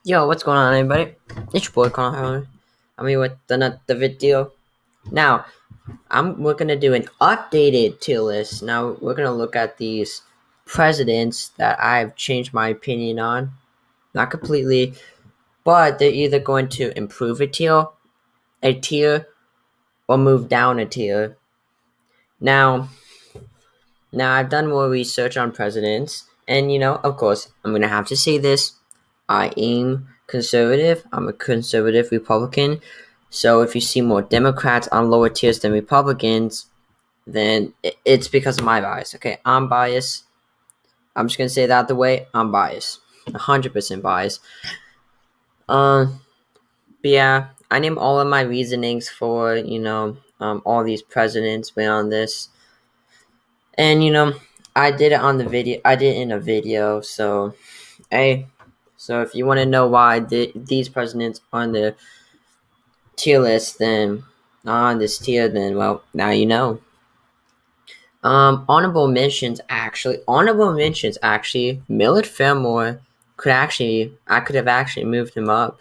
Yo, what's going on, everybody? It's your boy Connor Howard. I'm here with the video. Now, we're gonna do an updated tier list. Now, we're gonna look at these presidents that I've changed my opinion on. Not completely, but they're either going to improve a tier, or move down a tier. Now, now I've done more research on presidents, and of course, I'm gonna have to say this. I am conservative. I'm a conservative Republican. So if you see more Democrats on lower tiers than Republicans, then it's because of my bias. Okay, I'm biased. I'm just gonna say that the way I'm biased, 100% biased. Uh, but yeah, I name all of my reasonings for all these presidents beyond this, and I did it on the video. I did it in a video. So hey, so if you want to know why these presidents on the tier list, then on this tier, then well, now you know. Honorable mentions actually, Millard Fillmore I could have actually moved him up.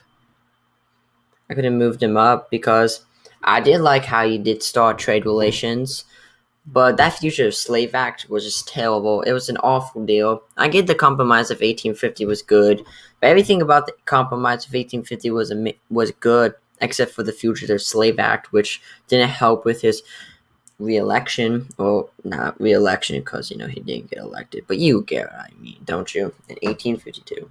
I could have moved him up because I did like how he did start trade relations, but that Fugitive Slave Act was just terrible. It was an awful deal. I get the Compromise of 1850 was good, but everything about the Compromise of 1850 was good, except for the Fugitive Slave Act, which didn't help with his re-election. Well, not re-election because he didn't get elected, but you get what I mean, don't you? In 1852.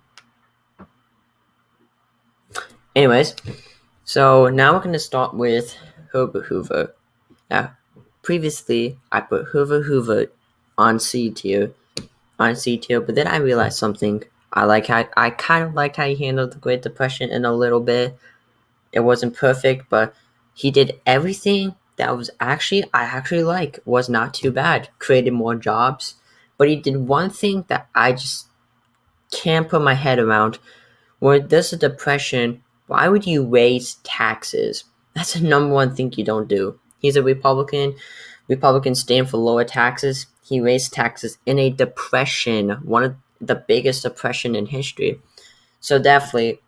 Anyways, so now we're gonna start with Herbert Hoover. Now, previously I put Hoover on C tier, but then I realized something. I kind of liked how he handled the Great Depression in a little bit. It wasn't perfect, but he did everything that I actually like. Was not too bad. Created more jobs, but he did one thing that I just can't put my head around. When there's a depression, why would you raise taxes? That's the number one thing you don't do. He's a Republican. Republicans stand for lower taxes. He raised taxes in a depression, one of the biggest depression in history. So definitely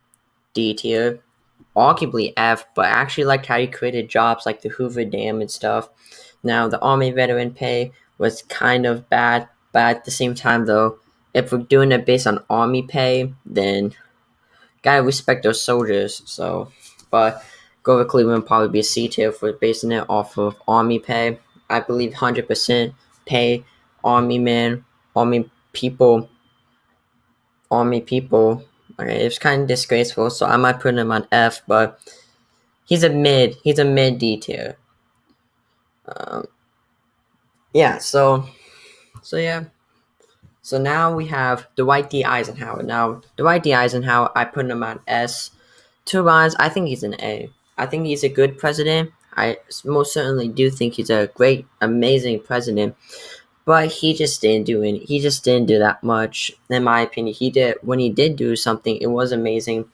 D tier, arguably F, but I actually liked how he created jobs like the Hoover Dam and stuff. Now the Army veteran pay was kind of bad, but at the same time though, if we're doing it based on Army pay, then gotta respect those soldiers. So, but Grover Cleveland probably be a C tier for basing it off of Army pay. I believe 100% pay Army men, Army people, Army people. Okay, it's kind of disgraceful, so I might put him on F, but he's a mid. He's a mid D tier. Um, yeah. So yeah. So now we have Dwight D. Eisenhower. Now Dwight D. Eisenhower, I put him on S. Two lines. I think he's an A. I think he's a good president. I most certainly do think he's a great, amazing president. But he just didn't do it. He just didn't do that much, in my opinion. He did when he did do something, it was amazing.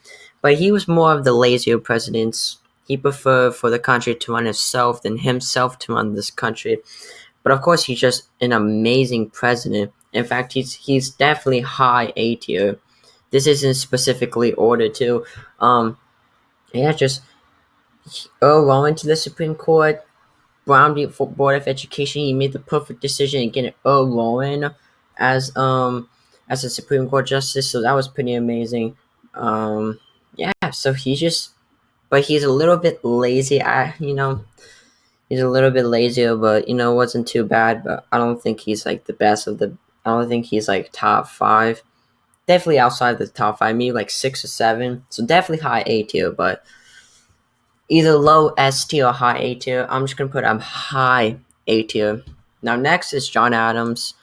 But he was more of the lazier presidents. He preferred for the country to run itself than himself to run this country. But of course, he's just an amazing president. In fact, he's definitely high A tier. This isn't specifically ordered to. Yeah, just Earl Warren to the Supreme Court. Brown Board of Education. He made the perfect decision in getting Earl Warren as as a Supreme Court justice. So that was pretty amazing. Yeah. So but he's a little bit lazy. He's a little bit lazier, but it wasn't too bad. But I don't think he's like the best of the. I don't think he's like top five. Definitely outside the top five, maybe like 6 or 7. So definitely high A tier, but either low S tier or high A tier. I'm just gonna put high A tier. Now next is John Adams.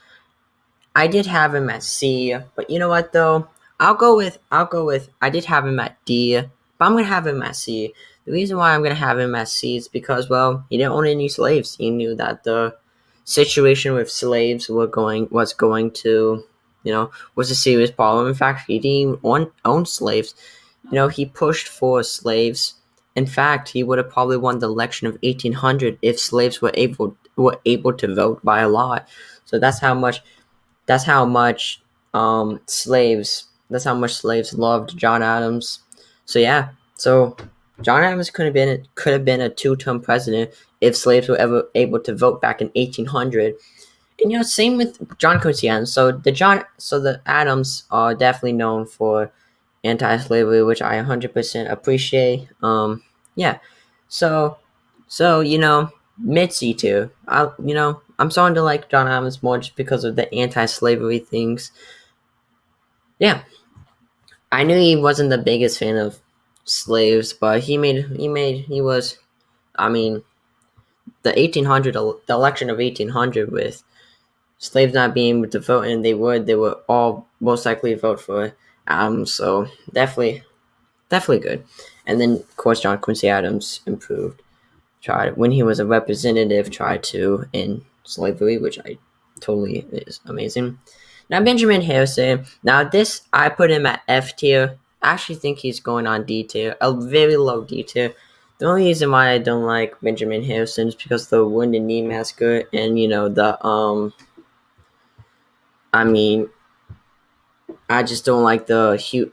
I did have him at C, but you know what though? I'll go with I did have him at D, but I'm gonna have him at C. The reason why I'm gonna have him at C is because well, he didn't own any slaves. He knew that the situation with slaves was going to was a serious problem. In fact, he didn't even own slaves. He pushed for slaves. In fact, he would have probably won the election of 1800 if slaves were able to vote by a lot. So that's how much slaves much slaves loved John Adams. So yeah, so John Adams could have been a two-term president if slaves were ever able to vote back in 1800. And same with John Quincy Adams. So the Adams are definitely known for anti-slavery, which I 100% appreciate. Yeah. So Mitzi too. I'm starting to like John Adams more just because of the anti-slavery things. Yeah, I knew he wasn't the biggest fan of slaves, but he was. I mean, the election of 1800 with slaves not being able to vote, and they would all most likely vote for Adams. So definitely good. And then of course John Quincy Adams improved. Tried when he was a representative, tried to end slavery, which I totally is amazing. Now Benjamin Harrison. Now this I put him at F tier. I actually think he's going on D tier, a very low D tier. The only reason why I don't like Benjamin Harrison is because of the Wounded Knee Massacre and I mean I just don't like the huge.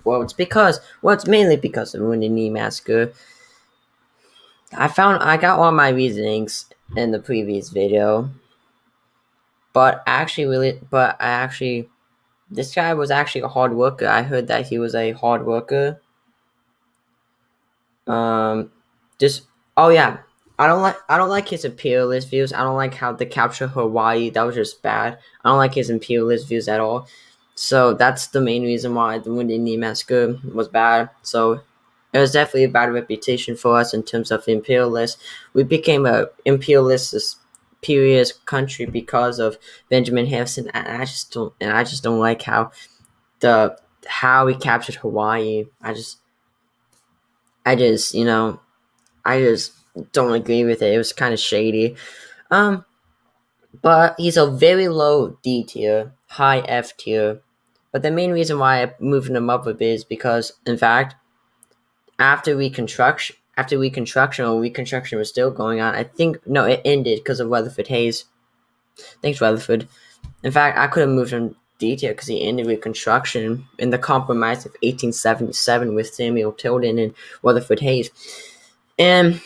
It's mainly because of the Wounded Knee Massacre. I got all my reasonings in the previous video, but this guy was actually a hard worker. I heard that he was a hard worker. Just oh yeah, I don't like his imperialist views. I don't like how they capture Hawaii. That was just bad. I don't like his imperialist views at all. So that's the main reason why the Wounded Knee Massacre was bad. So it was definitely a bad reputation for us in terms of imperialists. We became a imperialist country because of Benjamin Harrison, and I just don't like how he captured Hawaii. I just I just don't agree with it. It was kind of shady. But he's a very low D tier, high F tier. But the main reason why I'm moving him up a bit is because, in fact, after Reconstruction or Reconstruction was still going on, I think no, it ended because of Rutherford Hayes. Thanks, Rutherford. In fact, I could have moved him D tier because he ended Reconstruction in the Compromise of 1877 with Samuel Tilden and Rutherford Hayes. And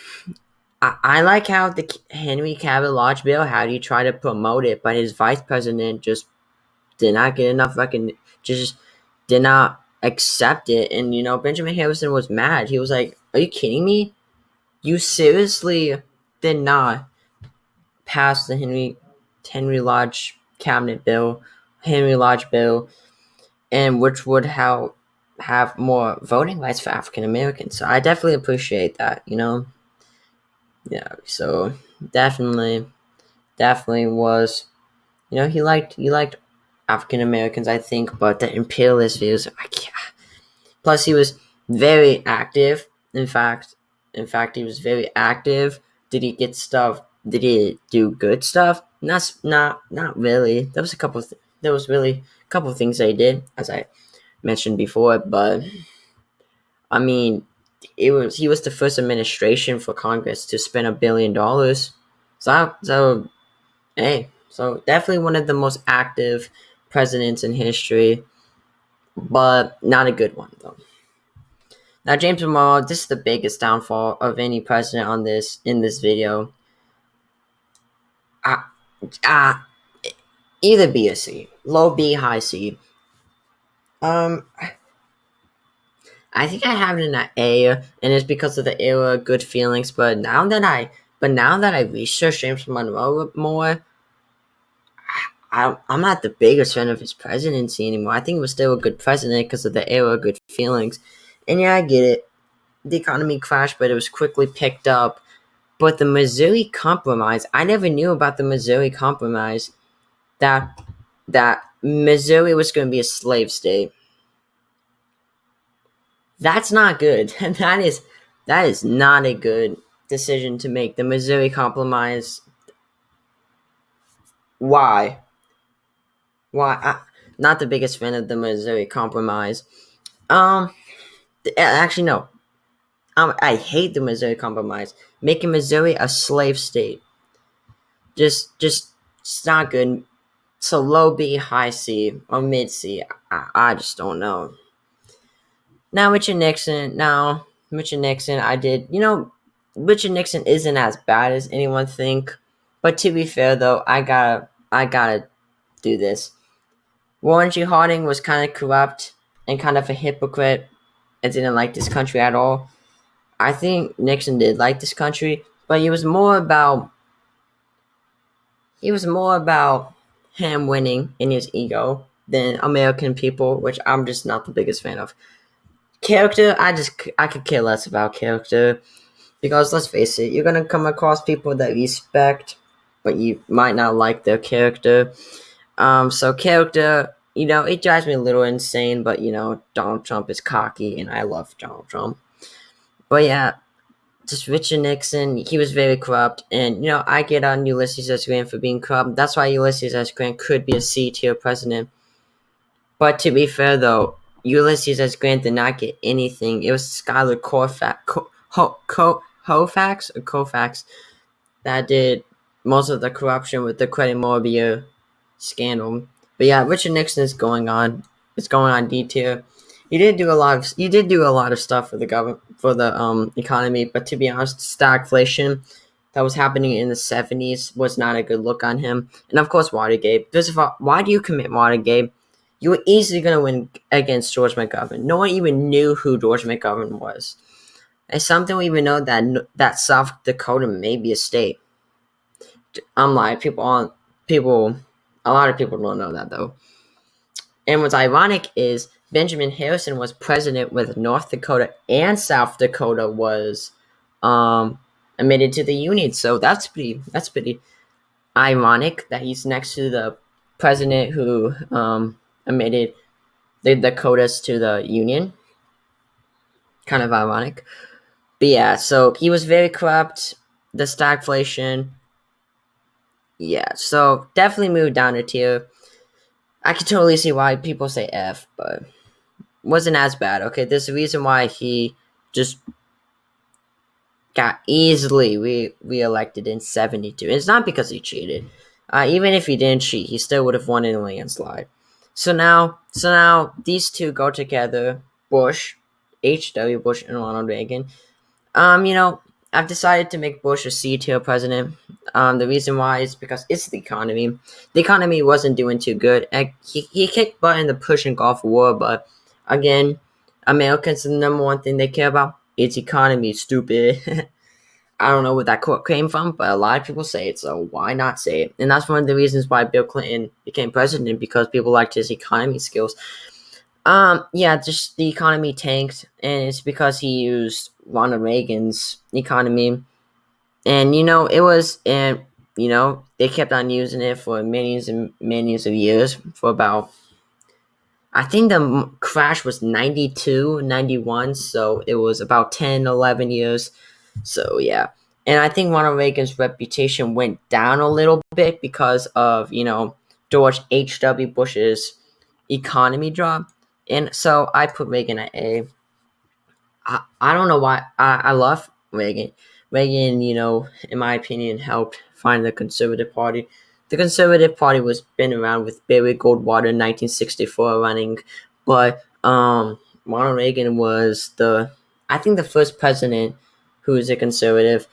I like how the Henry Cabot Lodge bill, how do you try to promote it, but his vice president just did not get enough just did not accept it. And Benjamin Harrison was mad. He was like, "Are you kidding me? You seriously did not pass the Henry Lodge cabinet bill, Henry Lodge bill, and which would have more voting rights for African Americans." So I definitely appreciate that. Yeah. So definitely was. He liked African Americans, I think, but the imperialist views. Plus, he was very active. In fact, he was very active. Did he get stuff? Did he do good stuff? Not really. There was really a couple of things that he did, as I mentioned before. But I mean, he was the first administration for Congress to spend $1 billion. So hey, so definitely one of the most active presidents in history, but not a good one though. Now, James Monroe, this is the biggest downfall of any president in this video. Either B or C, low B, high C. I think I have it in an A, and it's because of the era, good feelings. But now that I research James Monroe more, I'm not the biggest fan of his presidency anymore. I think he was still a good president because of the era, good feelings. And yeah, I get it. The economy crashed, but it was quickly picked up. But the Missouri Compromise, I never knew about the Missouri Compromise. That Missouri was going to be a slave state. That's not good. that is not a good decision to make. The Missouri Compromise. Why? Not the biggest fan of the Missouri Compromise. Actually, no. I hate the Missouri Compromise. Making Missouri a slave state. Just it's not good. So low B, high C, or mid C. I just don't know. Now Richard Nixon, Richard Nixon isn't as bad as anyone think. But to be fair though, I gotta do this. Warren G. Harding was kind of corrupt and kind of a hypocrite and didn't like this country at all. I think Nixon did like this country, but he was more about him winning in his ego than American people, which I'm just not the biggest fan of. Character, I could care less about character because let's face it, you're gonna come across people that you respect, but you might not like their character. So character, it drives me a little insane, but Donald Trump is cocky, and I love Donald Trump. But yeah, just Richard Nixon, he was very corrupt, and I get on Ulysses S. Grant for being corrupt. That's why Ulysses S. Grant could be a C tier president. But to be fair, though, Ulysses S. Grant did not get anything. It was Skylar Koufax that did most of the corruption with the Credit Morbia scandal. But yeah, Richard Nixon is going on. It's going on D tier. He did do a lot of stuff for the government, for the economy. But to be honest, stagflation that was happening in the 70s was not a good look on him. And of course, Watergate. First of all, why do you commit Watergate? You were easily going to win against George McGovern. No one even knew who George McGovern was. And something we even know that South Dakota may be a state. I'm like, a lot of people don't know that though. And what's ironic is Benjamin Harrison was president with North Dakota and South Dakota was admitted to the Union. So that's pretty ironic that he's next to the president who admitted the Dakotas to the Union. Kind of ironic. But yeah, so he was very corrupt. The stagflation. Yeah, so definitely moved down a tier. I can totally see why people say F, but wasn't as bad. Okay, there's a reason why he just got easily re-elected in 72. It's not because he cheated. Even if he didn't cheat, he still would have won in a landslide. So now these two go together. Bush, H.W. Bush, and Ronald Reagan. I've decided to make Bush a C tier president. The reason why is because it's the economy. The economy wasn't doing too good. He kicked butt in the Persian Gulf War, but again, Americans, the number one thing they care about is economy, stupid. I don't know where that quote came from, but a lot of people say it, so why not say it? And that's one of the reasons why Bill Clinton became president, because people liked his economy skills. Yeah, just the economy tanked, and it's because he used Ronald Reagan's economy. And, they kept on using it for millions and millions of years for about, I think the crash was 92, 91, so it was about 10, 11 years. So, yeah. And I think Ronald Reagan's reputation went down a little bit because of, George H.W. Bush's economy drop. And so I put Reagan at A. I don't know why. I love Reagan. Reagan, in my opinion, helped find the Conservative Party. The Conservative Party was been around with Barry Goldwater in 1964 running, but Ronald Reagan was the first president who was a conservative.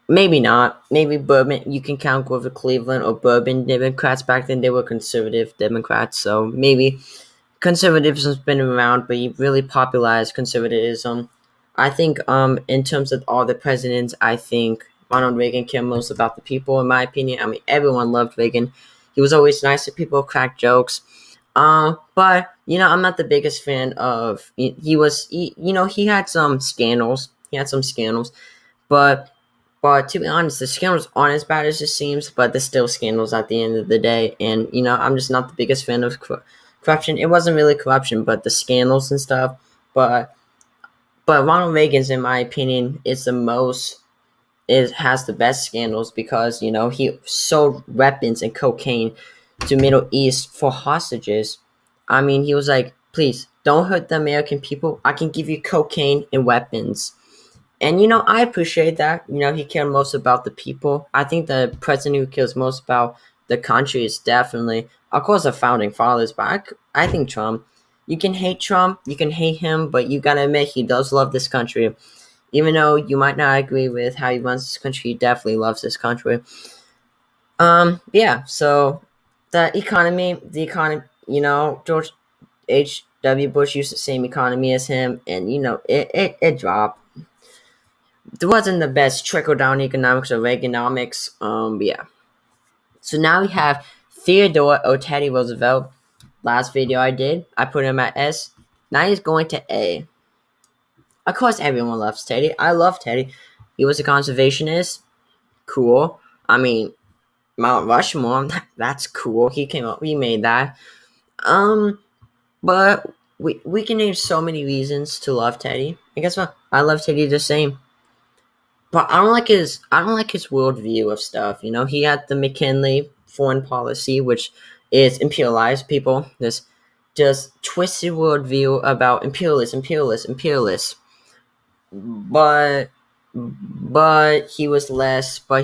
Maybe not. Maybe Bourbon. You can count Grover Cleveland or Bourbon Democrats. Back then, they were conservative Democrats, so maybe conservatism's been around, but he really popularized conservatism. I think, in terms of all the presidents, I think Ronald Reagan cared most about the people, in my opinion. I mean, everyone loved Reagan. He was always nice to people, cracked jokes. But I'm not the biggest fan of. He had some scandals. But to be honest, the scandals aren't as bad as it seems. But there's still scandals at the end of the day, and I'm just not the biggest fan of corruption. It wasn't really corruption, but the scandals and stuff. But Ronald Reagan's, in my opinion, has the best scandals because he sold weapons and cocaine to Middle East for hostages. I mean, he was like, please don't hurt the American people. I can give you cocaine and weapons. And I appreciate that. He cared most about the people. I think the president who cares most about the country is definitely, of course, the founding fathers, but I think Trump. You can hate Trump, you can hate him, but you gotta admit he does love this country. Even though you might not agree with how he runs this country, he definitely loves this country. Yeah. So the economy, George H.W. Bush used the same economy as him, and it dropped. There wasn't the best trickle down economics or Reaganomics. But yeah. So now we have Theodore or Teddy Roosevelt. Last video I did, I put him at S. Now he's going to A. Of course, everyone loves Teddy. I love Teddy. He was a conservationist. Cool. I mean, Mount Rushmore. That's cool. He came up. He made that. But we can name so many reasons to love Teddy. And guess what? I love Teddy the same. But I don't like his worldview of stuff. He had the McKinley foreign policy, which is imperialized people. This just twisted worldview about imperialists. But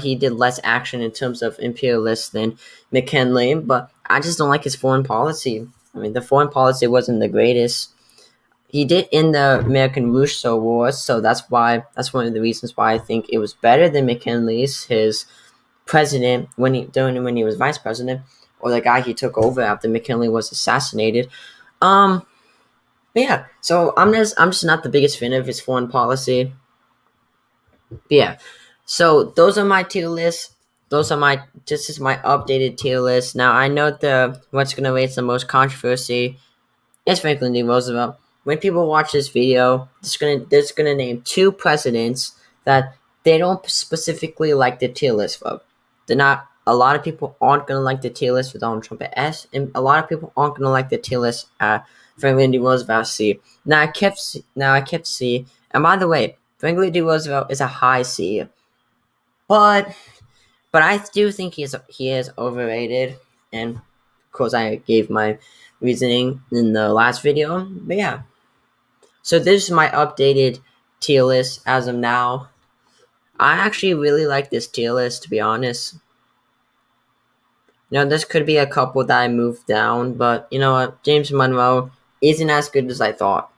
he did less action in terms of imperialists than McKinley. But I just don't like his foreign policy. I mean, the foreign policy wasn't the greatest. He did end the American-Russo War, so that's one of the reasons why I think it was better than McKinley's, his president when he was vice president, or the guy he took over after McKinley was assassinated. But yeah, so I'm just not the biggest fan of his foreign policy. But yeah, so those are my tier lists. This is my updated tier list. Now I know what's gonna raise the most controversy is Franklin D. Roosevelt. When people watch this video, it's gonna name two presidents that they don't specifically like the tier list of. A lot of people aren't gonna like the tier list with Donald Trump at S, and a lot of people aren't gonna like the tier list at Franklin D. Roosevelt C. Now I kept C, and by the way, Franklin D. Roosevelt is a high C, but I do think he is overrated, and of course I gave my reasoning in the last video. But yeah, so this is my updated tier list as of now. I actually really like this tier list, to be honest. This could be a couple that I moved down, but you know what? James Monroe isn't as good as I thought.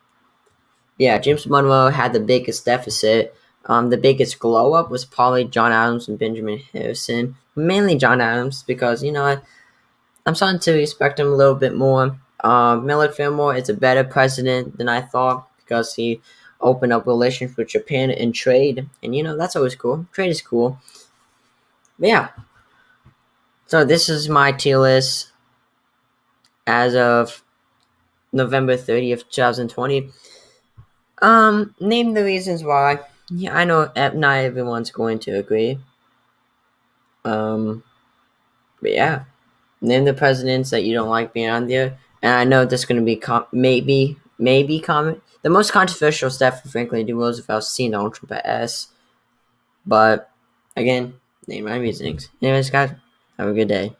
Yeah, James Monroe had the biggest deficit. The biggest glow up was probably John Adams and Benjamin Harrison. Mainly John Adams, because I'm starting to respect him a little bit more. Millard Fillmore is a better president than I thought, because he opened up relations with Japan and trade, and that's always cool. Trade is cool. But yeah. So this is my tier list as of November 30th, 2020. Name the reasons why. Yeah, I know not everyone's going to agree. But yeah. Name the presidents that you don't like being on there. And I know this is going to be maybe comment. The most controversial stuff for Franklin D. Roosevelt, C. Donald Trump at S. But again, name my reasonings. Anyways, guys, have a good day.